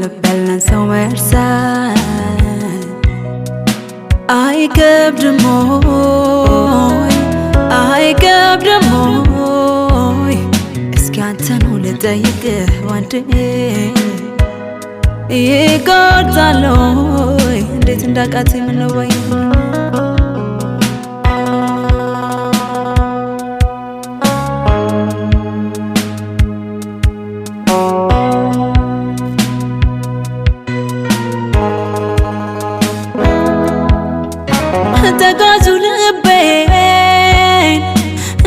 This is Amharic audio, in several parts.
በልብ ያለን ሰው መርሳት አይከብድም ወይ አይከብድም ወይ? እስኪ አንተኑ ልጠይቅህ ወንዴ ይቆርጣል ወይ? እንዴት እንዳቃተኝ ምነው ወይ ተጓዙ ልቤን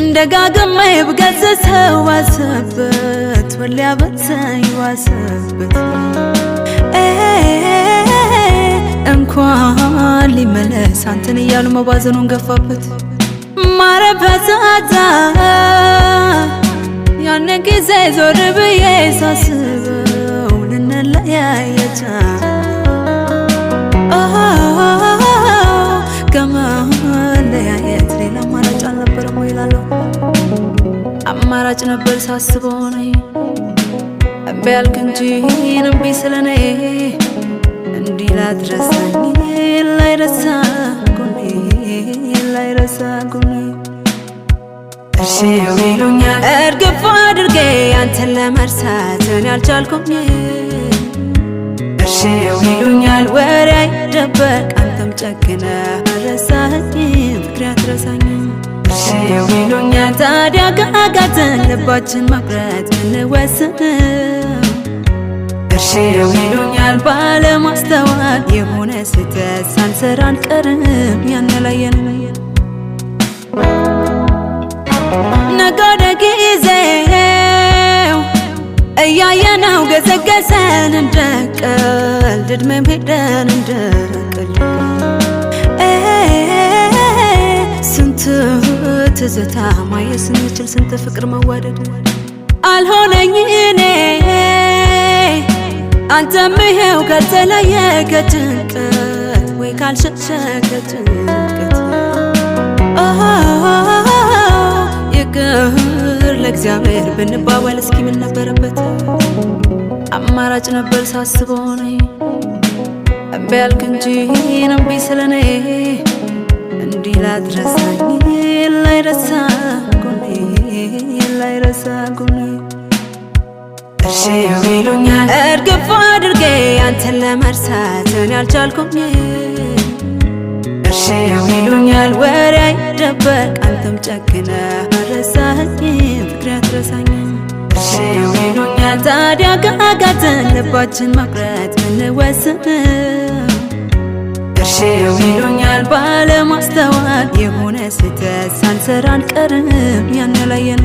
እንደጋግሜ ብገስጸው ዋሰበት ወሊያ በተኝ ዋሰበት እንኳን ሊመለስ አንተን እያሉ መባዘኑን ገፋበት ማረፈታታ ያን ጊዜ ዞር ብዬ ሳስበው ልንለያየታ ከመለያየት ሌላ አማራጭ አልነበረም ወይ እላለሁ። አማራጭ ነበር ሳስበው ነኝ እምቢ አልክ እንጂ እምቢ ስለኔ እንዲህ ላትረሳኝ ላይረሳ ጎኔ ላይረሳ ጎኔ እሺው ይሉኛል እርግፍ አድርጌ አንተን ለመርሳት እኔ አልቻልኩም እሺው ይሉኛል ወሬ አይደበቅ አንተም ጨክነህ አልረሳኸኝ ፍቅሬ አትረሳኝም እሺው ይሉኛል ታዲያ ካቃተን ልባችን መቁረጥ ብንወስን እሺው ይሉኛል ባለማስተዋል የሆነ ስህተት ሳንሰራ አንቀርም ያንለየን ነገ ወደ ጊዜው እያየነው ገሰገሰን እንደ ቀልድ ዕድሜም ሄደን እንደ ቀልድ ስንት ትዝታ ማየት ስንችል ስንት ፍቅር መዋደድ አልሆነኝ እኔ አንተም ይሄው ከተለየ ከጭንቀት ወይ ካልሸሸ ከጭንቀት ይቅር ለእግዚአብሔር ብንባባል እስኪ ምን ነበረበት አማራጭ ነበር ሳስበው ነኝ እምቢ አልክ እንጂ እምቢ ስለኔ እንዲህ ላትረሳኝ ላይረሳ ጎኔ ላይረሳ ጎኔ እሺው ይሉኛል እርግፍ አድርጌ አንተን ለመርሳት እኔ አልቻልኩም እሺው ይሉኛል ወሬ አይደበቅ አንተም ጨክነህ አልረሳኸኝ ፍቅሬ አትረሳኝም እሺው ይሉኛል ታዲያ ካቃተን ልባችን መቁረጥ ብንወስን እሺው ይሉኛል ባለማስተዋል የሆነ ስህተት ሳንሰራ አንቀርም ያንለየን